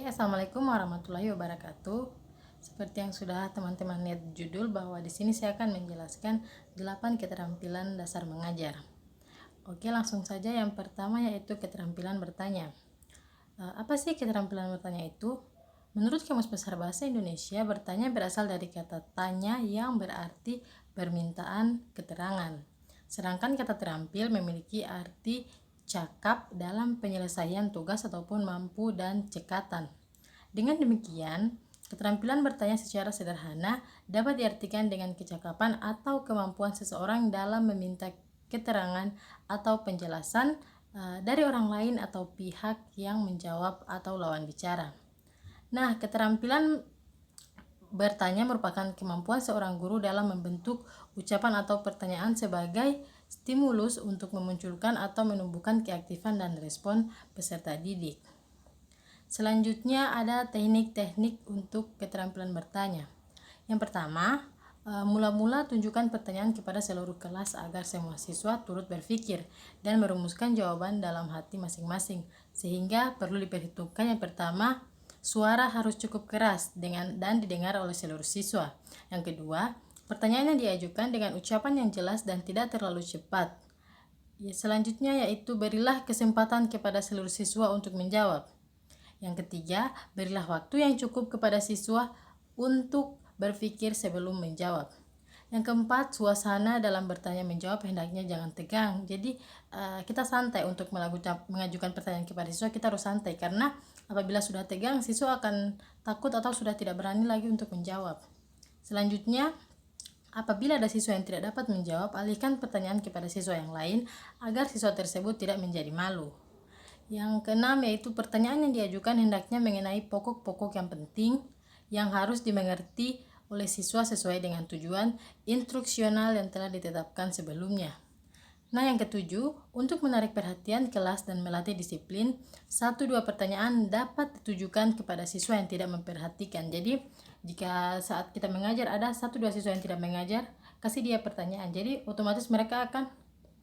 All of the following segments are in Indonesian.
Assalamualaikum warahmatullahi wabarakatuh. Seperti yang sudah teman-teman lihat judul, bahwa di sini saya akan menjelaskan 8 keterampilan dasar mengajar. Oke, langsung saja. Yang pertama yaitu keterampilan bertanya. Apa sih keterampilan bertanya itu? Menurut Kamus Besar Bahasa Indonesia, bertanya berasal dari kata tanya yang berarti permintaan keterangan. Sedangkan kata terampil memiliki arti cakap dalam penyelesaian tugas ataupun mampu dan cekatan. Dengan demikian, keterampilan bertanya secara sederhana dapat diartikan dengan kecakapan atau kemampuan seseorang dalam meminta keterangan atau penjelasan dari orang lain atau pihak yang menjawab atau lawan bicara. Nah, keterampilan bertanya merupakan kemampuan seorang guru dalam membentuk ucapan atau pertanyaan sebagai stimulus untuk memunculkan atau menumbuhkan keaktifan dan respon peserta didik. Selanjutnya ada teknik-teknik untuk keterampilan bertanya. Yang pertama, mula-mula tunjukkan pertanyaan kepada seluruh kelas agar semua siswa turut berpikir dan merumuskan jawaban dalam hati masing-masing, sehingga perlu diperhitungkan yang pertama, suara harus cukup keras dan didengar oleh seluruh siswa. Yang kedua, pertanyaan yang diajukan dengan ucapan yang jelas dan tidak terlalu cepat. Selanjutnya yaitu berilah kesempatan kepada seluruh siswa untuk menjawab. Yang ketiga, berilah waktu yang cukup kepada siswa untuk berpikir sebelum menjawab. Yang keempat, suasana dalam bertanya menjawab hendaknya jangan tegang. Jadi kita santai untuk mengajukan pertanyaan kepada siswa. Kita harus santai, karena apabila sudah tegang, siswa akan takut atau sudah tidak berani lagi untuk menjawab. Selanjutnya, apabila ada siswa yang tidak dapat menjawab, alihkan pertanyaan kepada siswa yang lain agar siswa tersebut tidak menjadi malu. Yang keenam yaitu pertanyaan yang diajukan hendaknya mengenai pokok-pokok yang penting yang harus dimengerti oleh siswa sesuai dengan tujuan instruksional yang telah ditetapkan sebelumnya. Nah, yang ketujuh, untuk menarik perhatian kelas dan melatih disiplin, 1-2 pertanyaan dapat ditujukan kepada siswa yang tidak memperhatikan. Jadi, jika saat kita mengajar ada 1-2 siswa yang tidak mengajar, kasih dia pertanyaan. Jadi, otomatis mereka akan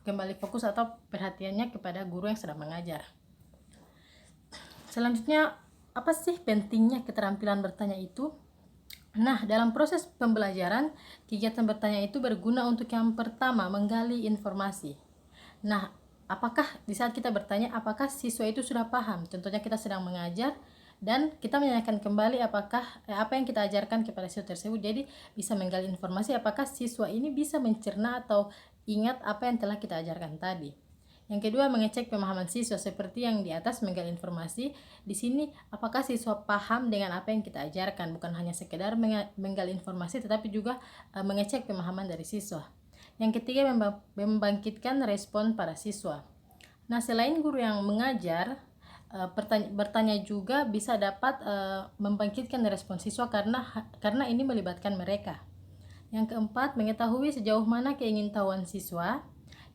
kembali fokus atau perhatiannya kepada guru yang sedang mengajar. Selanjutnya, apa sih pentingnya keterampilan bertanya itu? Nah, dalam proses pembelajaran, kegiatan bertanya itu berguna untuk yang pertama, menggali informasi. Nah, apakah di saat kita bertanya, apakah siswa itu sudah paham? Contohnya kita sedang mengajar dan kita menanyakan kembali apakah apa yang kita ajarkan kepada siswa tersebut. Jadi bisa menggali informasi apakah siswa ini bisa mencerna atau ingat apa yang telah kita ajarkan tadi. Yang kedua, mengecek pemahaman siswa seperti yang di atas, menggali informasi. Di sini, apakah siswa paham dengan apa yang kita ajarkan? Bukan hanya sekedar menggali informasi, tetapi juga mengecek pemahaman dari siswa. Yang ketiga, membangkitkan respon para siswa. Nah, selain guru yang mengajar, bertanya juga bisa dapat membangkitkan respon siswa karena ini melibatkan mereka. Yang keempat, mengetahui sejauh mana keingintahuan siswa.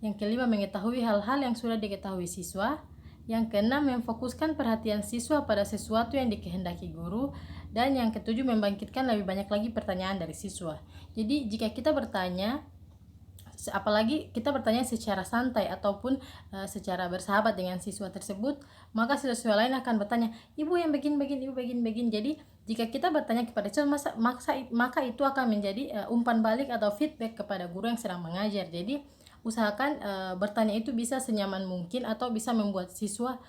Yang kelima, mengetahui hal-hal yang sudah diketahui siswa. Yang keenam, memfokuskan perhatian siswa pada sesuatu yang dikehendaki guru. Dan yang ketujuh, membangkitkan lebih banyak lagi pertanyaan dari siswa. Jadi jika kita bertanya, apalagi kita bertanya secara santai ataupun secara bersahabat dengan siswa tersebut, maka siswa lain akan bertanya, ibu yang begini, ibu begini. Jadi jika kita bertanya kepada siswa, maka itu akan menjadi umpan balik atau feedback kepada guru yang sedang mengajar. Jadi usahakan bertanya itu bisa senyaman mungkin atau bisa membuat siswa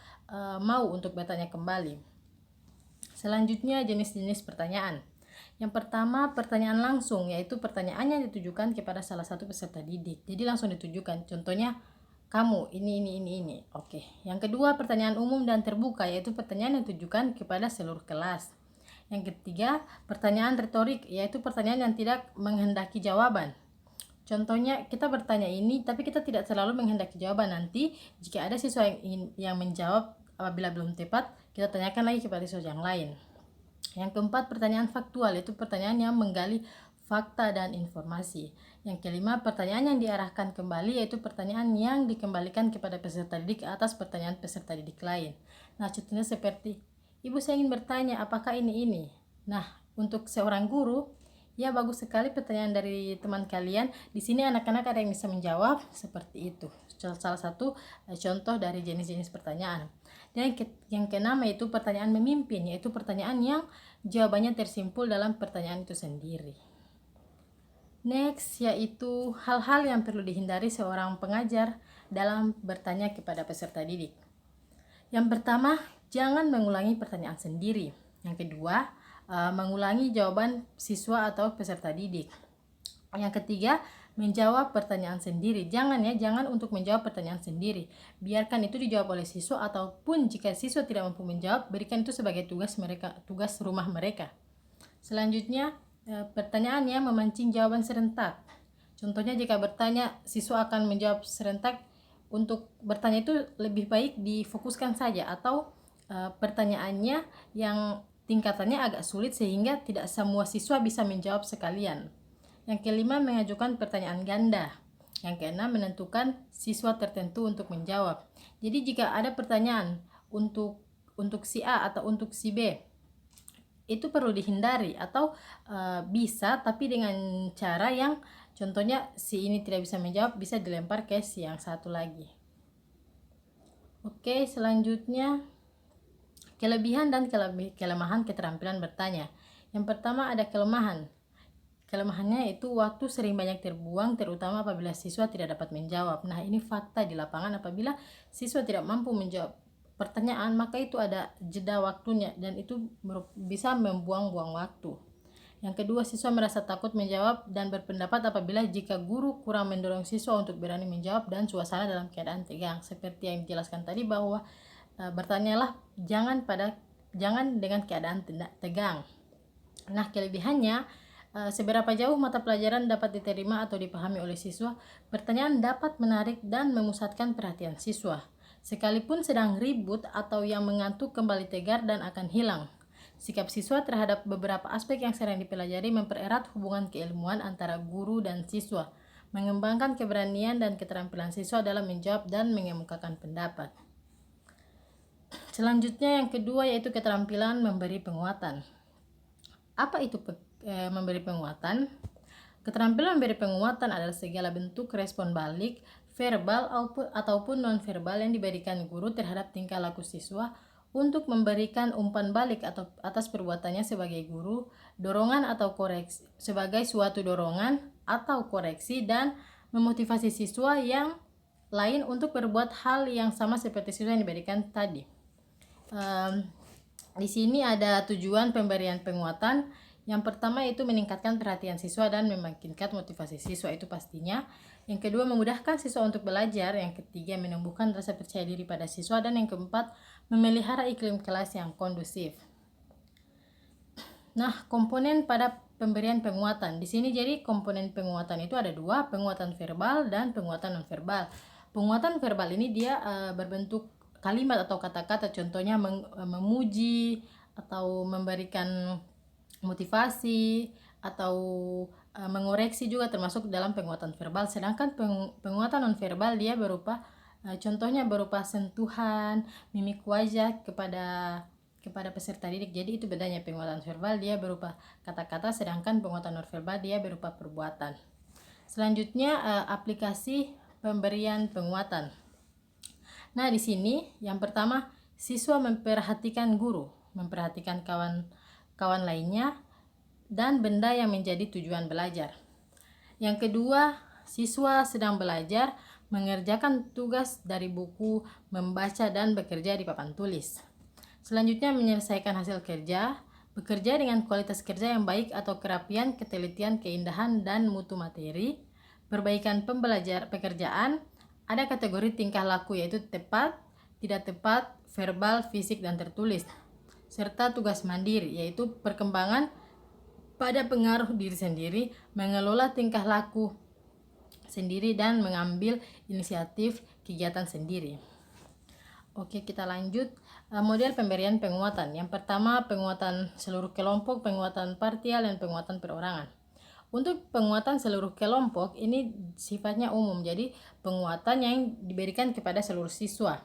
mau untuk bertanya kembali. Selanjutnya, jenis-jenis pertanyaan. Yang pertama, pertanyaan langsung, yaitu pertanyaan yang ditujukan kepada salah satu peserta didik. Jadi langsung ditujukan, contohnya kamu ini. Oke. Yang kedua, pertanyaan umum dan terbuka, yaitu pertanyaan yang ditujukan kepada seluruh kelas. Yang ketiga, pertanyaan retorik, yaitu pertanyaan yang tidak menghendaki jawaban. Contohnya, kita bertanya ini tapi kita tidak selalu menghendaki jawaban. Nanti jika ada siswa yang menjawab apabila belum tepat, kita tanyakan lagi kepada siswa yang lain. Yang keempat, pertanyaan faktual, yaitu pertanyaan yang menggali fakta dan informasi. Yang kelima, pertanyaan yang diarahkan kembali, yaitu pertanyaan yang dikembalikan kepada peserta didik atas pertanyaan peserta didik lain. Nah, contohnya seperti, ibu saya ingin bertanya apakah ini. Nah, untuk seorang guru, ya bagus sekali pertanyaan dari teman kalian. Di sini anak-anak ada yang bisa menjawab seperti itu. Salah satu contoh dari jenis-jenis pertanyaan. Dan yang keenam yaitu pertanyaan memimpin, yaitu pertanyaan yang jawabannya tersimpul dalam pertanyaan itu sendiri. Next, yaitu hal-hal yang perlu dihindari seorang pengajar dalam bertanya kepada peserta didik. Yang pertama, jangan mengulangi pertanyaan sendiri. Yang kedua, mengulangi jawaban siswa atau peserta didik. Yang ketiga, menjawab pertanyaan sendiri. Jangan untuk menjawab pertanyaan sendiri. Biarkan itu dijawab oleh siswa, ataupun jika siswa tidak mampu menjawab, berikan itu sebagai tugas rumah mereka. Selanjutnya, pertanyaannya memancing jawaban serentak. Contohnya jika bertanya, siswa akan menjawab serentak. Untuk bertanya itu lebih baik difokuskan saja, atau pertanyaannya yang tingkatannya agak sulit sehingga tidak semua siswa bisa menjawab sekalian. Yang kelima, mengajukan pertanyaan ganda. Yang keenam, menentukan siswa tertentu untuk menjawab. Jadi jika ada pertanyaan untuk si A atau untuk si B, itu perlu dihindari, atau bisa tapi dengan cara yang contohnya si ini tidak bisa menjawab, bisa dilempar ke si yang satu lagi. Oke, selanjutnya kelebihan dan kelemahan keterampilan bertanya. Yang pertama, ada kelemahan. Kelemahannya itu waktu sering banyak terbuang, terutama apabila siswa tidak dapat menjawab. Nah, ini fakta di lapangan. Apabila siswa tidak mampu menjawab pertanyaan, maka itu ada jeda waktunya, dan itu bisa membuang-buang waktu. Yang kedua, siswa merasa takut menjawab dan berpendapat apabila jika guru kurang mendorong siswa untuk berani menjawab dan suasana dalam keadaan tegang. Seperti yang dijelaskan tadi bahwa bertanyalah jangan dengan keadaan tegang. Nah, kelebihannya, seberapa jauh mata pelajaran dapat diterima atau dipahami oleh siswa, pertanyaan dapat menarik dan memusatkan perhatian siswa. Sekalipun sedang ribut atau yang mengantuk kembali tegar dan akan hilang. Sikap siswa terhadap beberapa aspek yang sering dipelajari mempererat hubungan keilmuan antara guru dan siswa, mengembangkan keberanian dan keterampilan siswa dalam menjawab dan mengemukakan pendapat. Selanjutnya, yang kedua, yaitu keterampilan memberi penguatan. Apa itu memberi penguatan? Keterampilan memberi penguatan adalah segala bentuk respon balik, verbal ataupun non-verbal yang diberikan guru terhadap tingkah laku siswa untuk memberikan umpan balik atau atas perbuatannya sebagai guru, dorongan atau koreksi sebagai suatu dorongan atau koreksi, dan memotivasi siswa yang lain untuk berbuat hal yang sama seperti siswa yang diberikan tadi. Di sini ada tujuan pemberian penguatan. Yang pertama yaitu meningkatkan perhatian siswa dan membangkitkan motivasi siswa, itu pastinya. Yang kedua, memudahkan siswa untuk belajar. Yang ketiga, menumbuhkan rasa percaya diri pada siswa. Dan yang keempat, memelihara iklim kelas yang kondusif. Nah, komponen pada pemberian penguatan. Di sini jadi komponen penguatan itu ada dua, penguatan verbal dan penguatan non-verbal. Penguatan verbal ini dia berbentuk kalimat atau kata-kata, contohnya memuji atau memberikan motivasi atau mengoreksi juga termasuk dalam penguatan verbal. Sedangkan penguatan non-verbal dia berupa contohnya berupa sentuhan, mimik wajah kepada peserta didik. Jadi itu bedanya, penguatan verbal dia berupa kata-kata, sedangkan penguatan non-verbal dia berupa perbuatan. Selanjutnya aplikasi pemberian penguatan. Nah, di sini yang pertama, siswa memperhatikan guru, memperhatikan kawan lainnya dan benda yang menjadi tujuan belajar. Yang kedua, siswa sedang belajar mengerjakan tugas dari buku, membaca dan bekerja di papan tulis. Selanjutnya, menyelesaikan hasil kerja, bekerja dengan kualitas kerja yang baik atau kerapian, ketelitian, keindahan dan mutu materi, perbaikan pekerjaan. Ada kategori tingkah laku yaitu tepat, tidak tepat, verbal, fisik dan tertulis. Serta tugas mandiri yaitu perkembangan pada pengaruh diri sendiri, mengelola tingkah laku sendiri dan mengambil inisiatif kegiatan sendiri. Oke, kita lanjut. Model pemberian penguatan. Yang pertama, penguatan seluruh kelompok, penguatan parsial dan penguatan perorangan. Untuk penguatan seluruh kelompok ini sifatnya umum, jadi penguatan yang diberikan kepada seluruh siswa.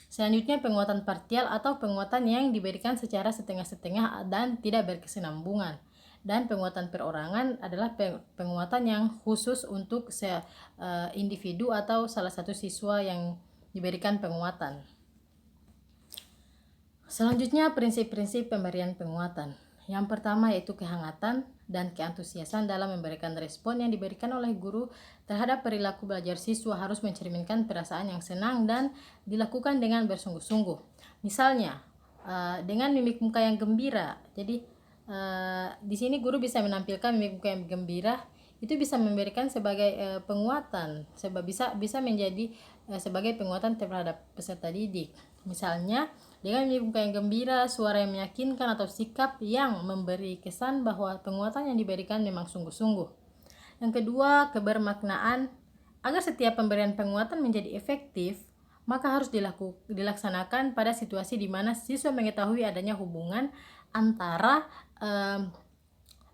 Selanjutnya, penguatan parsial atau penguatan yang diberikan secara setengah-setengah dan tidak berkesinambungan. Dan penguatan perorangan adalah penguatan yang khusus untuk individu atau salah satu siswa yang diberikan penguatan. Selanjutnya, prinsip-prinsip pemberian penguatan. Yang pertama yaitu kehangatan dan keantusiasan dalam memberikan respon yang diberikan oleh guru terhadap perilaku belajar siswa harus mencerminkan perasaan yang senang dan dilakukan dengan bersungguh-sungguh. Misalnya, dengan mimik muka yang gembira. Jadi, di sini guru bisa menampilkan mimik muka yang gembira, itu bisa memberikan sebagai penguatan, sebab bisa menjadi sebagai penguatan terhadap peserta didik. Misalnya, dengan mimik muka yang gembira, suara yang meyakinkan, atau sikap yang memberi kesan bahwa penguatan yang diberikan memang sungguh-sungguh. Yang kedua, kebermaknaan. Agar setiap pemberian penguatan menjadi efektif, maka harus dilaksanakan pada situasi di mana siswa mengetahui adanya hubungan antara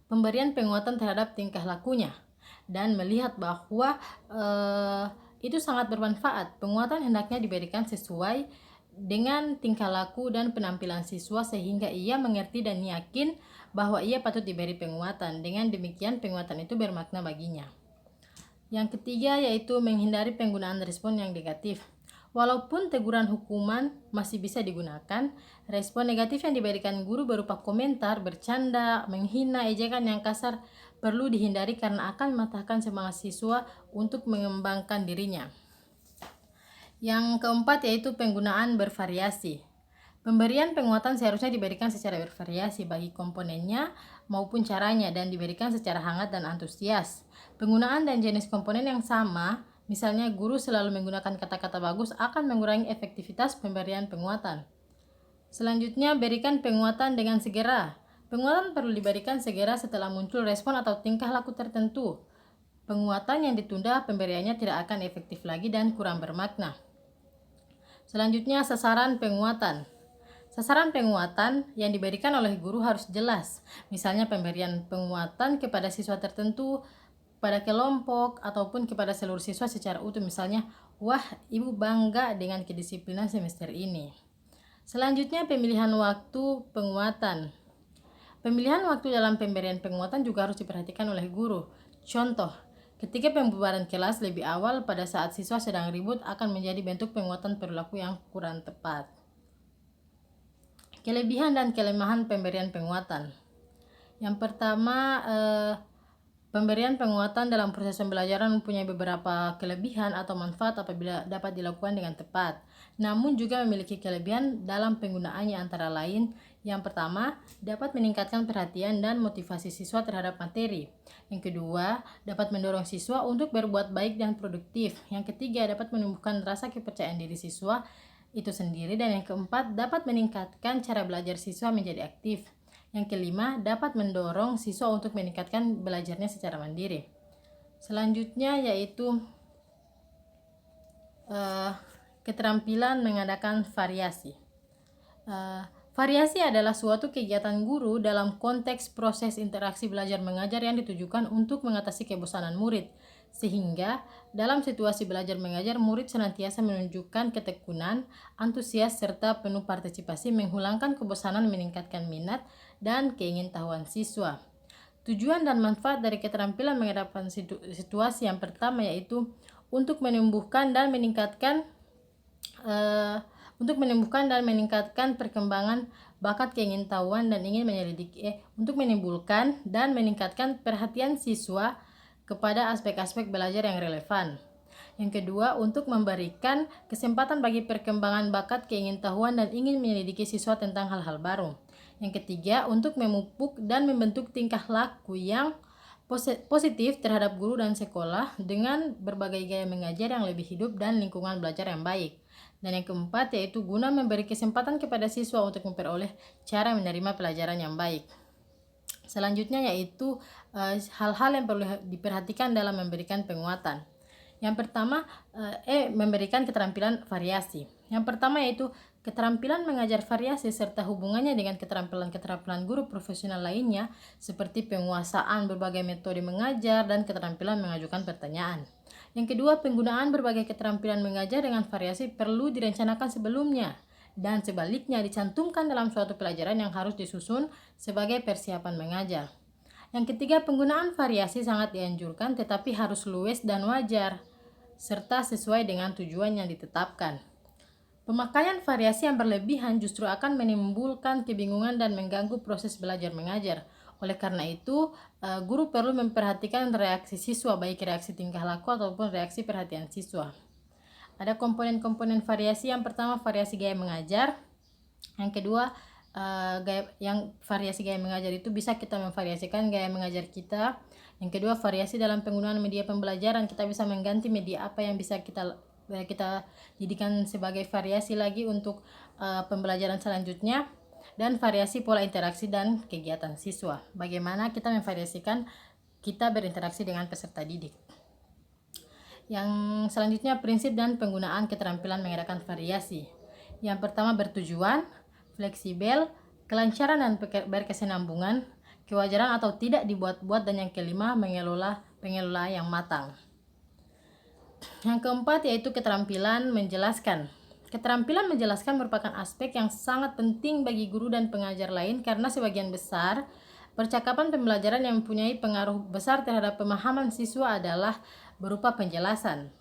pemberian penguatan terhadap tingkah lakunya dan melihat bahwa itu sangat bermanfaat. Penguatan hendaknya diberikan sesuai dengan tingkah laku dan penampilan siswa sehingga ia mengerti dan yakin bahwa ia patut diberi penguatan. Dengan demikian penguatan itu bermakna baginya. Yang ketiga yaitu menghindari penggunaan respon yang negatif. Walaupun teguran hukuman masih bisa digunakan, respon negatif yang diberikan guru berupa komentar, bercanda, menghina, ejekan yang kasar perlu dihindari karena akan mematahkan semangat siswa untuk mengembangkan dirinya. Yang keempat yaitu penggunaan bervariasi. Pemberian penguatan seharusnya diberikan secara bervariasi bagi komponennya maupun caranya dan diberikan secara hangat dan antusias. Penggunaan dan jenis komponen yang sama, misalnya guru selalu menggunakan kata-kata bagus, akan mengurangi efektivitas pemberian penguatan. Selanjutnya, berikan penguatan dengan segera. Penguatan perlu diberikan segera setelah muncul respon atau tingkah laku tertentu. Penguatan yang ditunda pemberiannya tidak akan efektif lagi dan kurang bermakna. Selanjutnya, sasaran penguatan. Sasaran penguatan yang diberikan oleh guru harus jelas. Misalnya pemberian penguatan kepada siswa tertentu, pada kelompok, ataupun kepada seluruh siswa secara utuh. Misalnya, wah, ibu bangga dengan kedisiplinan semester ini. Selanjutnya, pemilihan waktu penguatan. Pemilihan waktu dalam pemberian penguatan juga harus diperhatikan oleh guru. Contoh, ketika pembubaran kelas lebih awal pada saat siswa sedang ribut akan menjadi bentuk penguatan perilaku yang kurang tepat. Kelebihan dan kelemahan pemberian penguatan. Yang pertama, pemberian penguatan dalam proses pembelajaran mempunyai beberapa kelebihan atau manfaat apabila dapat dilakukan dengan tepat. Namun juga memiliki kelebihan dalam penggunaannya, antara lain, yang pertama, dapat meningkatkan perhatian dan motivasi siswa terhadap materi. Yang kedua, dapat mendorong siswa untuk berbuat baik dan produktif. Yang ketiga, dapat menumbuhkan rasa kepercayaan diri siswa itu sendiri. Dan yang keempat, dapat meningkatkan cara belajar siswa menjadi aktif. Yang kelima, dapat mendorong siswa untuk meningkatkan belajarnya secara mandiri. Selanjutnya yaitu keterampilan mengadakan variasi. Variasi adalah suatu kegiatan guru dalam konteks proses interaksi belajar mengajar yang ditujukan untuk mengatasi kebosanan murid, sehingga dalam situasi belajar mengajar murid senantiasa menunjukkan ketekunan, antusias, serta penuh partisipasi, menghilangkan kebosanan, meningkatkan minat dan keingintahuan siswa. Tujuan dan manfaat dari keterampilan menghadapi situasi yang pertama yaitu untuk menumbuhkan dan meningkatkan perkembangan bakat, keingintahuan, dan ingin menyelidiki, untuk menimbulkan dan meningkatkan perhatian siswa kepada aspek-aspek belajar yang relevan. Yang kedua, untuk memberikan kesempatan bagi perkembangan bakat, keingintahuan, dan ingin menyelidiki siswa tentang hal-hal baru. Yang ketiga, untuk memupuk dan membentuk tingkah laku yang positif terhadap guru dan sekolah dengan berbagai gaya mengajar yang lebih hidup dan lingkungan belajar yang baik. Dan yang keempat yaitu guna memberi kesempatan kepada siswa untuk memperoleh cara menerima pelajaran yang baik. Selanjutnya yaitu hal-hal yang perlu diperhatikan dalam memberikan penguatan. Yang pertama, memberikan keterampilan variasi. Yang pertama yaitu keterampilan mengajar variasi serta hubungannya dengan keterampilan guru profesional lainnya seperti penguasaan berbagai metode mengajar dan keterampilan mengajukan pertanyaan. Yang kedua, penggunaan berbagai keterampilan mengajar dengan variasi perlu direncanakan sebelumnya dan sebaliknya dicantumkan dalam suatu pelajaran yang harus disusun sebagai persiapan mengajar. Yang ketiga, penggunaan variasi sangat dianjurkan tetapi harus luwes dan wajar serta sesuai dengan tujuan yang ditetapkan. Pemakaian variasi yang berlebihan justru akan menimbulkan kebingungan dan mengganggu proses belajar mengajar. Oleh karena itu, guru perlu memperhatikan reaksi siswa, baik reaksi tingkah laku ataupun reaksi perhatian siswa. Ada komponen-komponen variasi. Yang pertama, variasi gaya mengajar. Yang kedua, variasi gaya mengajar itu bisa kita memvariasikan gaya mengajar kita. Yang kedua, variasi dalam penggunaan media pembelajaran. Kita bisa mengganti media apa yang bisa kita jadikan sebagai variasi lagi untuk pembelajaran selanjutnya. Dan variasi pola interaksi dan kegiatan siswa. Bagaimana kita memvariasikan kita berinteraksi dengan peserta didik. Yang selanjutnya, prinsip dan penggunaan keterampilan mengadakan variasi. Yang pertama, bertujuan, fleksibel, kelancaran dan berkesinambungan, kewajaran atau tidak dibuat-buat, dan yang kelima, mengelola yang matang. Yang keempat yaitu keterampilan menjelaskan. Keterampilan menjelaskan merupakan aspek yang sangat penting bagi guru dan pengajar lain karena sebagian besar percakapan pembelajaran yang mempunyai pengaruh besar terhadap pemahaman siswa adalah berupa penjelasan.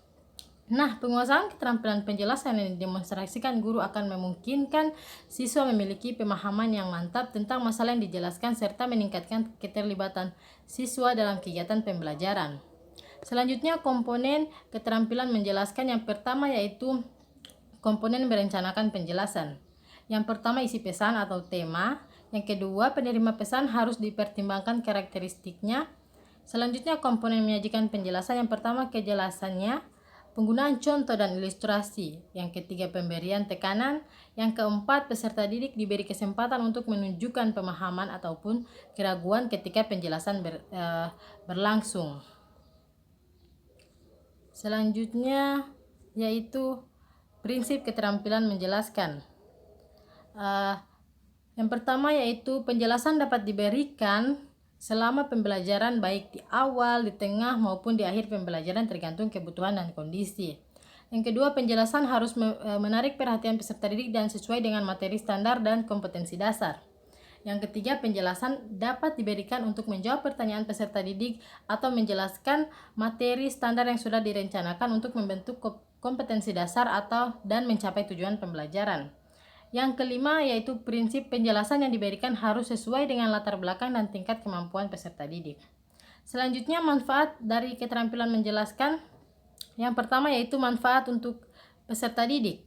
Nah, penguasaan keterampilan penjelasan yang didemonstrasikan guru akan memungkinkan siswa memiliki pemahaman yang mantap tentang masalah yang dijelaskan serta meningkatkan keterlibatan siswa dalam kegiatan pembelajaran. Selanjutnya, komponen keterampilan menjelaskan. Yang pertama yaitu komponen merencanakan penjelasan. Yang pertama, isi pesan atau tema. Yang kedua, penerima pesan harus dipertimbangkan karakteristiknya. Selanjutnya, komponen menyajikan penjelasan. Yang pertama, kejelasannya, penggunaan contoh dan ilustrasi. Yang ketiga, pemberian tekanan. Yang keempat, peserta didik diberi kesempatan untuk menunjukkan pemahaman ataupun keraguan ketika penjelasan berlangsung. Selanjutnya yaitu prinsip keterampilan menjelaskan. Yang pertama yaitu penjelasan dapat diberikan selama pembelajaran, baik di awal, di tengah maupun di akhir pembelajaran tergantung kebutuhan dan kondisi. Yang kedua, penjelasan harus menarik perhatian peserta didik dan sesuai dengan materi standar dan kompetensi dasar. Yang ketiga, penjelasan dapat diberikan untuk menjawab pertanyaan peserta didik atau menjelaskan materi standar yang sudah direncanakan untuk membentuk kompetensi dasar dan mencapai tujuan pembelajaran. Yang kelima yaitu prinsip penjelasan yang diberikan harus sesuai dengan latar belakang dan tingkat kemampuan peserta didik. Selanjutnya, manfaat dari keterampilan menjelaskan. Yang pertama yaitu manfaat untuk peserta didik.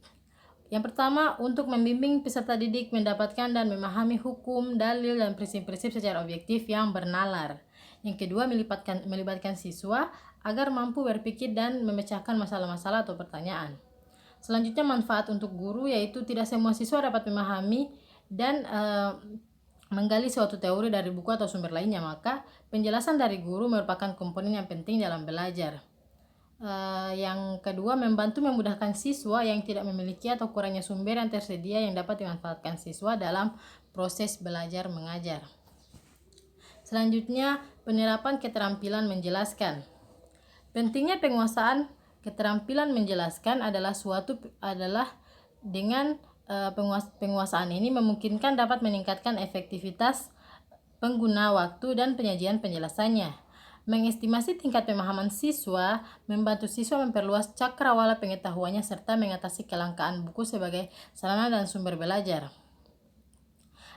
Yang pertama, untuk membimbing peserta didik mendapatkan dan memahami hukum, dalil, dan prinsip-prinsip secara objektif yang bernalar. Yang kedua, melibatkan siswa agar mampu berpikir dan memecahkan masalah-masalah atau pertanyaan. Selanjutnya, manfaat untuk guru yaitu tidak semua siswa dapat memahami dan menggali suatu teori dari buku atau sumber lainnya, maka penjelasan dari guru merupakan komponen yang penting dalam belajar. Yang kedua, memudahkan siswa yang tidak memiliki atau kurangnya sumber yang tersedia yang dapat dimanfaatkan siswa dalam proses belajar mengajar. Selanjutnya, penerapan keterampilan menjelaskan. Pentingnya penguasaan keterampilan menjelaskan adalah dengan penguasaan ini memungkinkan dapat meningkatkan efektivitas pengguna waktu dan penyajian penjelasannya. Mengestimasi tingkat pemahaman siswa, membantu siswa memperluas cakrawala pengetahuannya serta mengatasi kelangkaan buku sebagai sarana dan sumber belajar.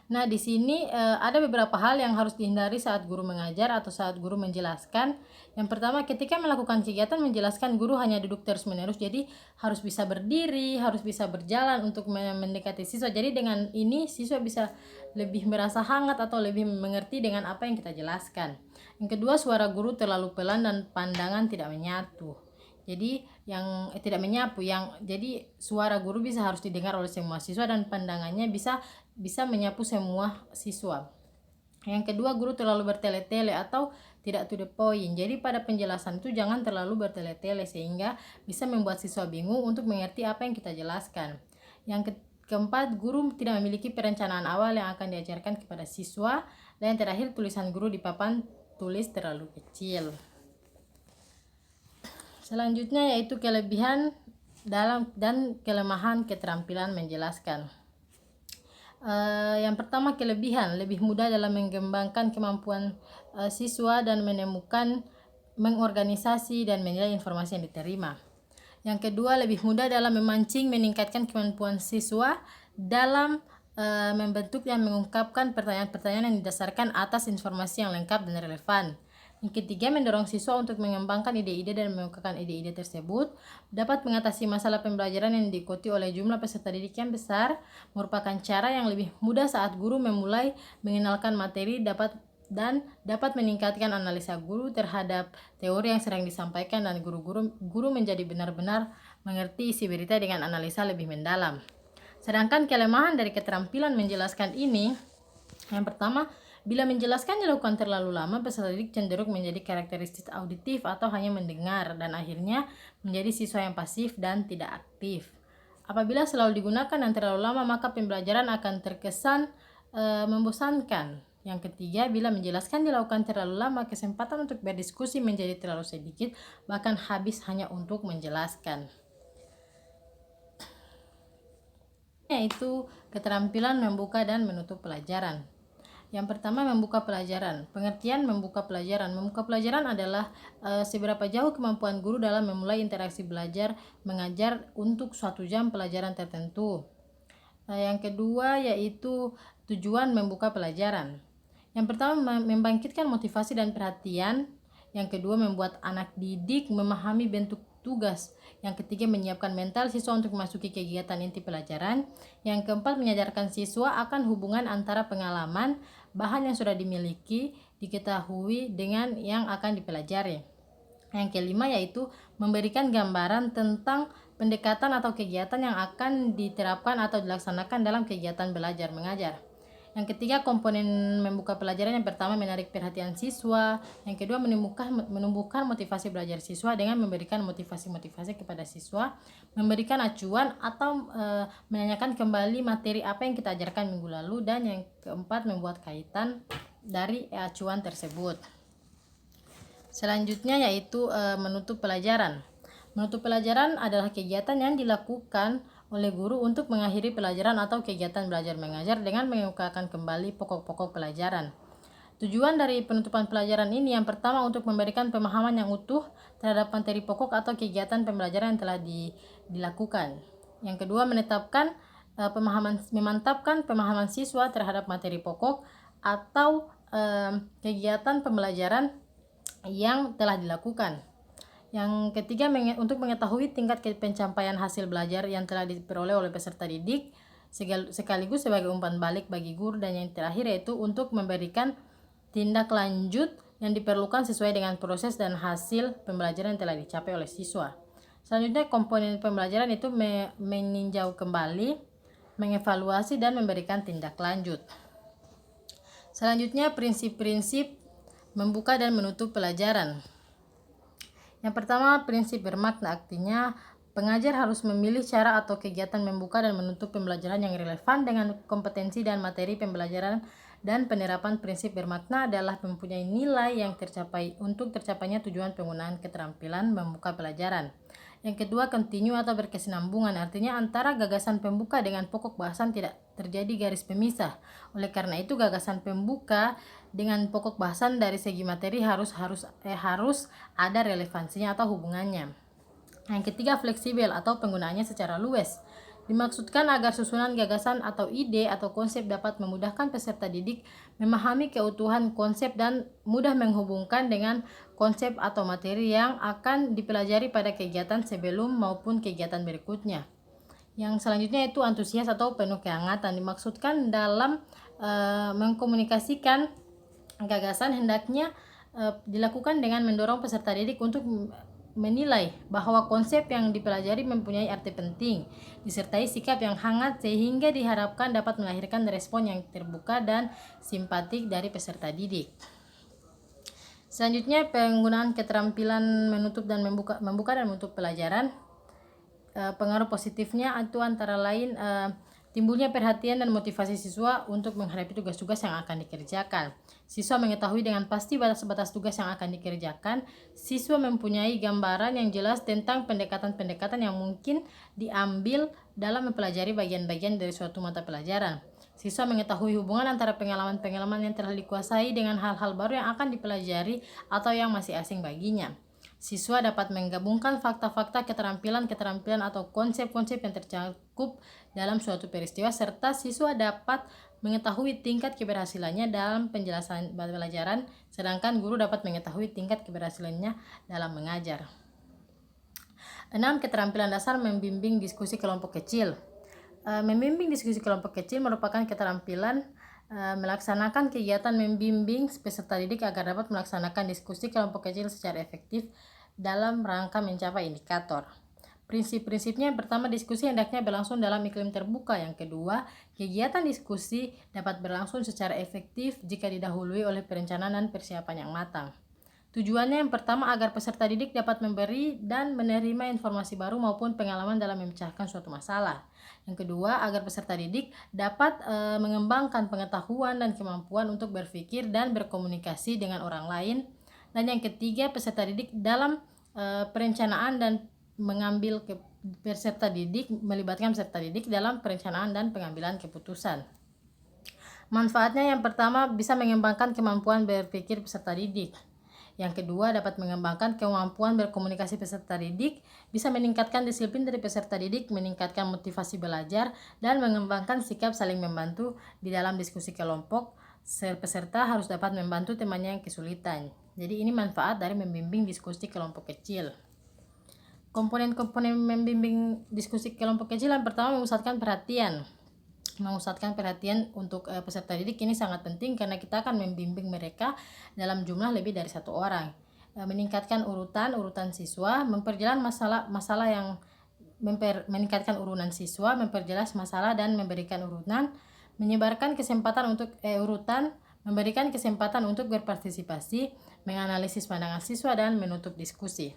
Nah, di sini ada beberapa hal yang harus dihindari saat guru mengajar atau saat guru menjelaskan. Yang pertama, ketika melakukan kegiatan menjelaskan, guru hanya duduk terus-menerus, jadi harus bisa berdiri, harus bisa berjalan untuk mendekati siswa. Jadi dengan ini siswa bisa lebih merasa hangat atau lebih mengerti dengan apa yang kita jelaskan. Yang kedua, suara guru terlalu pelan dan pandangan tidak menyatu. Jadi jadi suara guru harus didengar oleh semua siswa dan pandangannya bisa menyapu semua siswa. Yang kedua, guru terlalu bertele-tele atau tidak to the point. Jadi pada penjelasan itu jangan terlalu bertele-tele sehingga bisa membuat siswa bingung untuk mengerti apa yang kita jelaskan. Yang keempat, guru tidak memiliki perencanaan awal yang akan diajarkan kepada siswa. Dan yang terakhir, tulisan guru di papan tulis terlalu kecil. Selanjutnya yaitu kelebihan dan kelemahan keterampilan menjelaskan. Yang pertama, kelebihan, lebih mudah dalam mengembangkan kemampuan siswa dan mengorganisasi dan menilai informasi yang diterima. Yang kedua, lebih mudah dalam memancing meningkatkan kemampuan siswa dalam membentuk dan mengungkapkan pertanyaan-pertanyaan yang didasarkan atas informasi yang lengkap dan relevan. Yang ketiga, mendorong siswa untuk mengembangkan ide-ide dan mengungkapkan ide-ide tersebut, dapat mengatasi masalah pembelajaran yang diikuti oleh jumlah peserta didik yang besar, merupakan cara yang lebih mudah saat guru memulai mengenalkan materi dapat meningkatkan analisa guru terhadap teori yang sering disampaikan dan guru menjadi benar-benar mengerti isi berita dengan analisa lebih mendalam. Sedangkan kelemahan dari keterampilan menjelaskan ini, yang pertama, bila menjelaskan dilakukan terlalu lama, peserta didik cenderung menjadi karakteristik auditif atau hanya mendengar dan akhirnya menjadi siswa yang pasif dan tidak aktif. Apabila selalu digunakan dan terlalu lama, maka pembelajaran akan terkesan membosankan. Yang ketiga, bila menjelaskan dilakukan terlalu lama, kesempatan untuk berdiskusi menjadi terlalu sedikit, bahkan habis hanya untuk menjelaskan. Yaitu keterampilan membuka dan menutup pelajaran. Yang pertama, membuka pelajaran. Pengertian membuka pelajaran. Membuka pelajaran adalah seberapa jauh kemampuan guru dalam memulai interaksi belajar mengajar untuk suatu jam pelajaran tertentu. Yang kedua, yaitu tujuan membuka pelajaran. Yang pertama, membangkitkan motivasi dan perhatian. Yang kedua, membuat anak didik memahami bentuk tugas. Yang ketiga, menyiapkan mental siswa untuk memasuki kegiatan inti pelajaran. Yang keempat, menyadarkan siswa akan hubungan antara pengalaman, bahan yang sudah dimiliki, diketahui dengan yang akan dipelajari. Yang kelima, yaitu memberikan gambaran tentang pendekatan atau kegiatan yang akan diterapkan atau dilaksanakan dalam kegiatan belajar mengajar. Yang ketiga, komponen membuka pelajaran. Yang pertama, menarik perhatian siswa. Yang kedua, menumbuhkan motivasi belajar siswa dengan memberikan motivasi kepada siswa, memberikan acuan atau menanyakan kembali materi apa yang kita ajarkan minggu lalu. Dan yang keempat, membuat kaitan dari acuan tersebut. Selanjutnya yaitu menutup pelajaran. Menutup pelajaran adalah kegiatan yang dilakukan oleh guru untuk mengakhiri pelajaran atau kegiatan belajar mengajar dengan mengemukakan kembali pokok-pokok pelajaran. Tujuan dari penutupan pelajaran ini, yang pertama, untuk memberikan pemahaman yang utuh terhadap materi pokok atau kegiatan pembelajaran yang telah dilakukan. Yang kedua, memantapkan pemahaman siswa terhadap materi pokok atau kegiatan pembelajaran yang telah dilakukan. Yang ketiga, untuk mengetahui tingkat pencapaian hasil belajar yang telah diperoleh oleh peserta didik sekaligus sebagai umpan balik bagi guru. Dan yang terakhir, yaitu untuk memberikan tindak lanjut yang diperlukan sesuai dengan proses dan hasil pembelajaran yang telah dicapai oleh siswa. Selanjutnya, komponen pembelajaran itu meninjau kembali, mengevaluasi, dan memberikan tindak lanjut. Selanjutnya, prinsip-prinsip membuka dan menutup pelajaran. Yang pertama, prinsip bermakna, artinya pengajar harus memilih cara atau kegiatan membuka dan menutup pembelajaran yang relevan dengan kompetensi dan materi pembelajaran, dan penerapan prinsip bermakna adalah mempunyai nilai yang tercapai untuk tercapainya tujuan penggunaan keterampilan membuka pelajaran. Yang kedua, kontinu atau berkesinambungan, artinya antara gagasan pembuka dengan pokok bahasan tidak terjadi garis pemisah. Oleh karena itu, gagasan pembuka dengan pokok bahasan dari segi materi harus ada relevansinya atau hubungannya. Yang ketiga, fleksibel atau penggunaannya secara luas. Dimaksudkan agar susunan gagasan atau ide atau konsep dapat memudahkan peserta didik memahami keutuhan konsep dan mudah menghubungkan dengan konsep atau materi yang akan dipelajari pada kegiatan sebelum maupun kegiatan berikutnya. Yang selanjutnya itu antusias atau penuh kehangatan. Dimaksudkan dalam mengkomunikasikan gagasan hendaknya dilakukan dengan mendorong peserta didik untuk menilai bahwa konsep yang dipelajari mempunyai arti penting, disertai sikap yang hangat sehingga diharapkan dapat melahirkan respon yang terbuka dan simpatik dari peserta didik. Selanjutnya, penggunaan keterampilan menutup dan membuka dan menutup pelajaran. Pengaruh positifnya itu antara lain timbulnya perhatian dan motivasi siswa untuk menghadapi tugas-tugas yang akan dikerjakan. Siswa mengetahui dengan pasti batas-batas tugas yang akan dikerjakan. Siswa mempunyai gambaran yang jelas tentang pendekatan-pendekatan yang mungkin diambil dalam mempelajari bagian-bagian dari suatu mata pelajaran. Siswa mengetahui hubungan antara pengalaman-pengalaman yang telah dikuasai dengan hal-hal baru yang akan dipelajari atau yang masih asing baginya. Siswa dapat menggabungkan fakta-fakta, keterampilan-keterampilan atau konsep-konsep yang tercakup dalam suatu peristiwa, serta siswa dapat mengetahui tingkat keberhasilannya dalam penjelasan pelajaran, sedangkan guru dapat mengetahui tingkat keberhasilannya dalam mengajar. 6. Keterampilan dasar membimbing diskusi kelompok kecil. Membimbing diskusi kelompok kecil merupakan keterampilan melaksanakan kegiatan membimbing peserta didik agar dapat melaksanakan diskusi kelompok kecil secara efektif dalam rangka mencapai indikator. Prinsip-prinsipnya, yang pertama, diskusi hendaknya berlangsung dalam iklim terbuka. Yang kedua, kegiatan diskusi dapat berlangsung secara efektif jika didahului oleh perencanaan dan persiapan yang matang. Tujuannya, yang pertama, agar peserta didik dapat memberi dan menerima informasi baru maupun pengalaman dalam memecahkan suatu masalah. Yang kedua, agar peserta didik dapat mengembangkan pengetahuan dan kemampuan untuk berpikir dan berkomunikasi dengan orang lain. Dan yang ketiga, peserta didik dalam perencanaan dan melibatkan peserta didik dalam perencanaan dan pengambilan keputusan. Manfaatnya, yang pertama, bisa mengembangkan kemampuan berpikir peserta didik. Yang kedua, dapat mengembangkan kemampuan berkomunikasi peserta didik, bisa meningkatkan disiplin dari peserta didik, meningkatkan motivasi belajar, dan mengembangkan sikap saling membantu di dalam diskusi kelompok. Peserta harus dapat membantu temannya yang kesulitan. Jadi ini manfaat dari membimbing diskusi kelompok kecil. Komponen-komponen membimbing diskusi kelompok kecil, yang pertama, memusatkan perhatian. Memusatkan perhatian untuk peserta didik ini sangat penting karena kita akan membimbing mereka dalam jumlah lebih dari satu orang. Meningkatkan urutan siswa, memperjelas masalah yang meningkatkan urutan siswa, memperjelas masalah dan memberikan urutan, menyebarkan kesempatan untuk urutan, memberikan kesempatan untuk berpartisipasi, menganalisis pandangan siswa dan menutup diskusi.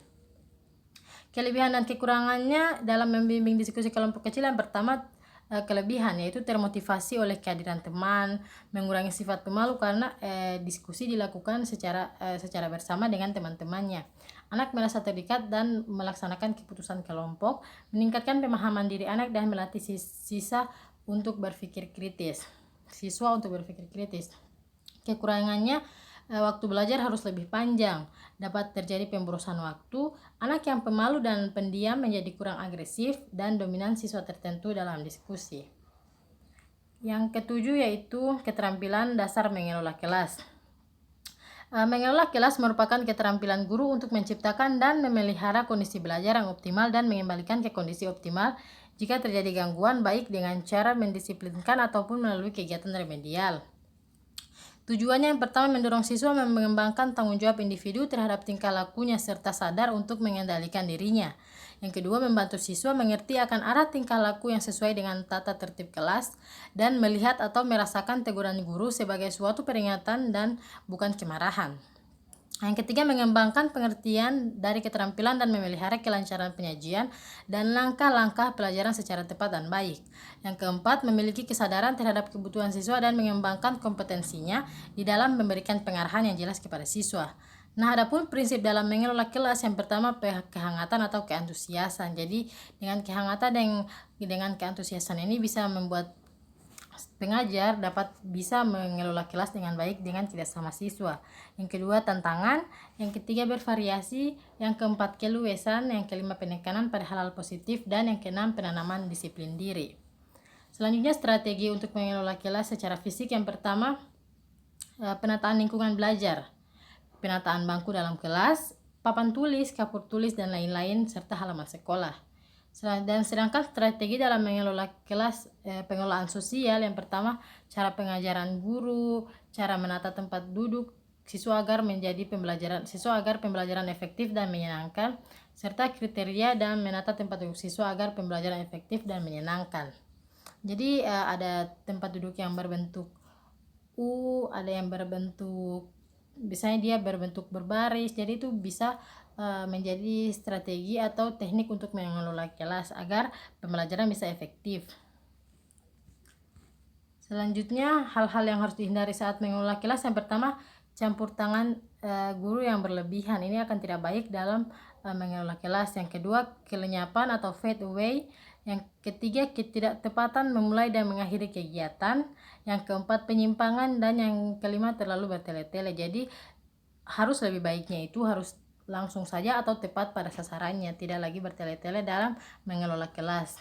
Kelebihan dan kekurangannya dalam membimbing diskusi kelompok kecil, yang pertama, kelebihan yaitu termotivasi oleh kehadiran teman, mengurangi sifat pemalu karena diskusi dilakukan secara bersama dengan teman-temannya. Anak merasa terdekat dan melaksanakan keputusan kelompok, meningkatkan pemahaman diri anak dan melatih siswa untuk berpikir kritis. Kekurangannya, waktu belajar harus lebih panjang, dapat terjadi pemborosan waktu, anak yang pemalu dan pendiam menjadi kurang agresif, dan dominan siswa tertentu dalam diskusi. Yang ketujuh yaitu keterampilan dasar mengelola kelas. Mengelola kelas merupakan keterampilan guru untuk menciptakan dan memelihara kondisi belajar yang optimal dan mengembalikan ke kondisi optimal jika terjadi gangguan, baik dengan cara mendisiplinkan ataupun melalui kegiatan remedial. Tujuannya, yang pertama, mendorong siswa mengembangkan tanggung jawab individu terhadap tingkah lakunya serta sadar untuk mengendalikan dirinya. Yang kedua, membantu siswa mengerti akan arah tingkah laku yang sesuai dengan tata tertib kelas dan melihat atau merasakan teguran guru sebagai suatu peringatan dan bukan kemarahan. Yang ketiga, mengembangkan pengertian dari keterampilan dan memelihara kelancaran penyajian dan langkah-langkah pelajaran secara tepat dan baik. Yang keempat, memiliki kesadaran terhadap kebutuhan siswa dan mengembangkan kompetensinya di dalam memberikan pengarahan yang jelas kepada siswa. Nah, adapun prinsip dalam mengelola kelas, yang pertama, kehangatan atau keantusiasan. Jadi dengan kehangatan dan dengan keantusiasan ini bisa membuat pengajar dapat bisa mengelola kelas dengan baik dengan tidak sama siswa. Yang kedua, tantangan. Yang ketiga, bervariasi. Yang keempat, keluasan. Yang kelima, penekanan pada hal-hal positif. Dan yang keenam, penanaman disiplin diri. Selanjutnya, strategi untuk mengelola kelas secara fisik. Yang pertama, penataan lingkungan belajar, penataan bangku dalam kelas, papan tulis, kapur tulis, dan lain-lain, serta halaman sekolah. Dan sedangkan strategi dalam mengelola kelas, pengelolaan sosial, yang pertama, cara pengajaran guru, cara menata tempat duduk siswa agar pembelajaran efektif dan menyenangkan, serta kriteria dan menata tempat duduk siswa agar pembelajaran efektif dan menyenangkan. Jadi ada tempat duduk yang berbentuk U, ada yang berbentuk, biasanya dia berbentuk berbaris, jadi itu bisa menjadi strategi atau teknik untuk mengelola kelas agar pembelajaran bisa efektif. Selanjutnya, hal-hal yang harus dihindari saat mengelola kelas, yang pertama, campur tangan guru yang berlebihan, ini akan tidak baik dalam mengelola kelas. Yang kedua, kelenyapan atau fade away. Yang ketiga, ketidaktepatan memulai dan mengakhiri kegiatan. Yang keempat, penyimpangan. Dan yang kelima, terlalu bertele-tele. Jadi harus lebih baiknya itu harus langsung saja atau tepat pada sasarannya, tidak lagi bertele-tele dalam mengelola kelas.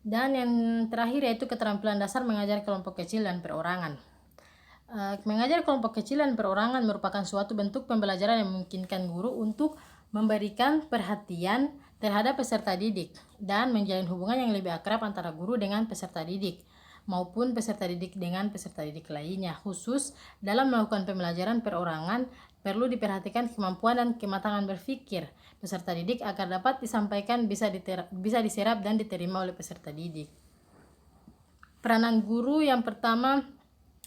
Dan yang terakhir yaitu keterampilan dasar mengajar kelompok kecil dan perorangan. Mengajar kelompok kecil dan perorangan merupakan suatu bentuk pembelajaran yang memungkinkan guru untuk memberikan perhatian terhadap peserta didik dan menjalin hubungan yang lebih akrab antara guru dengan peserta didik maupun peserta didik dengan peserta didik lainnya. Khusus dalam melakukan pembelajaran perorangan, perlu diperhatikan kemampuan dan kematangan berpikir peserta didik agar dapat disampaikan, bisa diserap dan diterima oleh peserta didik. Peranan guru yang pertama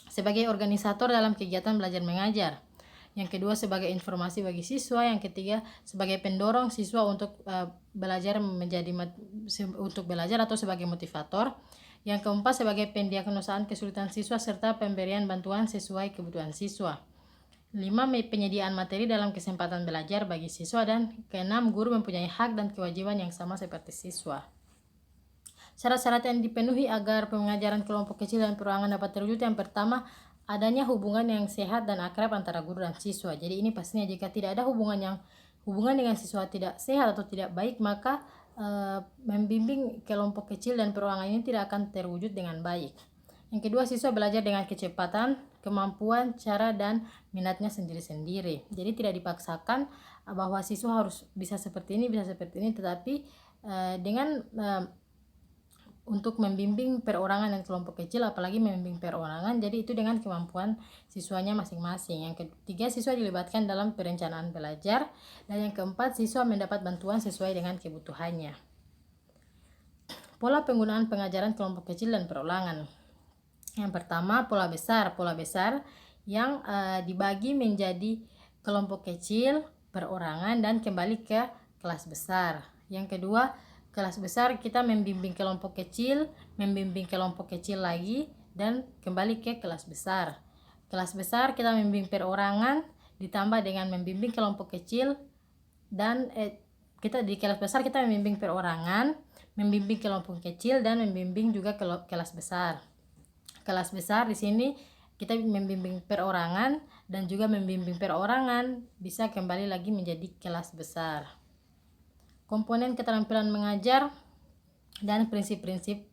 sebagai organisator dalam kegiatan belajar mengajar, yang kedua sebagai informasi bagi siswa, yang ketiga sebagai pendorong siswa untuk belajar atau sebagai motivator, yang keempat sebagai pendiagnosaan kesulitan siswa serta pemberian bantuan sesuai kebutuhan siswa. 5. Penyediaan materi dalam kesempatan belajar bagi siswa, dan keenam guru mempunyai hak dan kewajiban yang sama seperti siswa. Syarat-syarat yang dipenuhi agar pengajaran kelompok kecil dan perorangan dapat terwujud, yang pertama adanya hubungan yang sehat dan akrab antara guru dan siswa. Jadi ini pastinya jika tidak ada hubungan dengan siswa tidak sehat atau tidak baik, maka membimbing kelompok kecil dan perorangan ini tidak akan terwujud dengan baik. Yang kedua, siswa belajar dengan kecepatan, kemampuan, cara, dan minatnya sendiri-sendiri. Jadi tidak dipaksakan bahwa siswa harus bisa seperti ini, tetapi dengan untuk membimbing perorangan dan kelompok kecil, apalagi membimbing perorangan, jadi itu dengan kemampuan siswanya masing-masing. Yang ketiga, siswa dilibatkan dalam perencanaan belajar, dan yang keempat, siswa mendapat bantuan sesuai dengan kebutuhannya. Pola penggunaan pengajaran kelompok kecil dan perorangan. Yang pertama, pola besar yang dibagi menjadi kelompok kecil, perorangan, dan kembali ke kelas besar. Yang kedua, kelas besar kita membimbing kelompok kecil lagi, dan kembali ke kelas besar. Kelas besar kita membimbing perorangan ditambah dengan membimbing kelompok kecil, dan kita di kelas besar kita membimbing perorangan, membimbing kelompok kecil, dan membimbing juga kelas besar. Kelas besar di sini kita membimbing perorangan dan juga membimbing perorangan bisa kembali lagi menjadi kelas besar. Komponen keterampilan mengajar dan prinsip-prinsip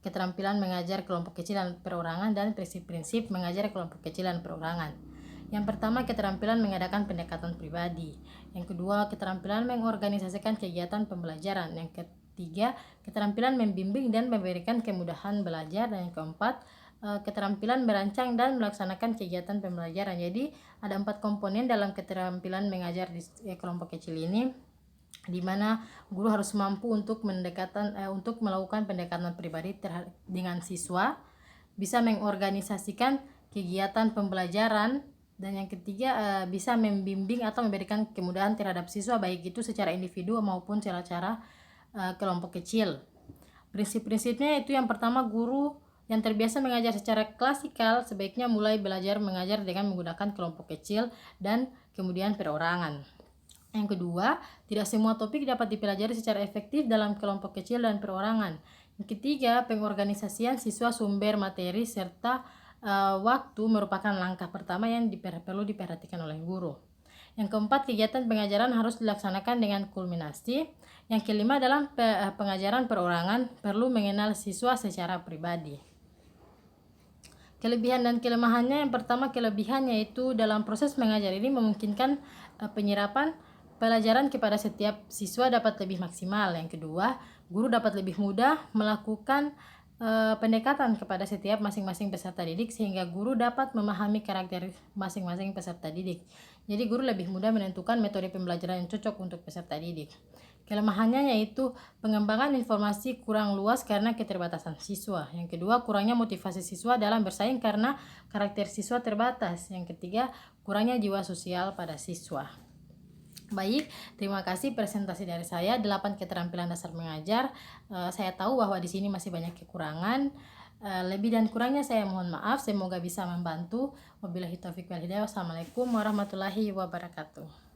keterampilan mengajar kelompok kecil dan perorangan, dan prinsip-prinsip mengajar kelompok kecil dan perorangan. Yang pertama, keterampilan mengadakan pendekatan pribadi. Yang kedua, keterampilan mengorganisasikan kegiatan pembelajaran. Yang ketiga, keterampilan membimbing dan memberikan kemudahan belajar. Dan yang keempat, keterampilan merancang dan melaksanakan kegiatan pembelajaran. Jadi ada 4 komponen dalam keterampilan mengajar di kelompok kecil ini, di mana guru harus mampu untuk melakukan pendekatan pribadi dengan siswa, bisa mengorganisasikan kegiatan pembelajaran, dan yang ketiga bisa membimbing atau memberikan kemudahan terhadap siswa, baik itu secara individu maupun secara kelompok kecil. Prinsip-prinsipnya itu, yang pertama, guru yang terbiasa mengajar secara klasikal sebaiknya mulai belajar mengajar dengan menggunakan kelompok kecil dan kemudian perorangan. Yang kedua, tidak semua topik dapat dipelajari secara efektif dalam kelompok kecil dan perorangan. Yang ketiga, pengorganisasian siswa, sumber materi, serta waktu merupakan langkah pertama yang perlu diperhatikan oleh guru. Yang keempat, kegiatan pengajaran harus dilaksanakan dengan kulminasi. Yang kelima, dalam pengajaran perorangan perlu mengenal siswa secara pribadi. Kelebihan dan kelemahannya, yang pertama, kelebihannya yaitu dalam proses mengajar ini memungkinkan penyerapan pelajaran kepada setiap siswa dapat lebih maksimal. Yang kedua, guru dapat lebih mudah melakukan pendekatan kepada setiap masing-masing peserta didik, sehingga guru dapat memahami karakter masing-masing peserta didik. Jadi guru lebih mudah menentukan metode pembelajaran yang cocok untuk peserta didik. Kelemahannya yaitu pengembangan informasi kurang luas karena keterbatasan siswa. Yang kedua, kurangnya motivasi siswa dalam bersaing karena karakter siswa terbatas. Yang ketiga, kurangnya jiwa sosial pada siswa. Baik, terima kasih presentasi dari saya, 8 keterampilan dasar mengajar. Saya tahu bahwa di sini masih banyak kekurangan. Lebih dan kurangnya saya mohon maaf, semoga bisa membantu. Wabillahi taufiq wal hidayah. Wassalamualaikum warahmatullahi wabarakatuh.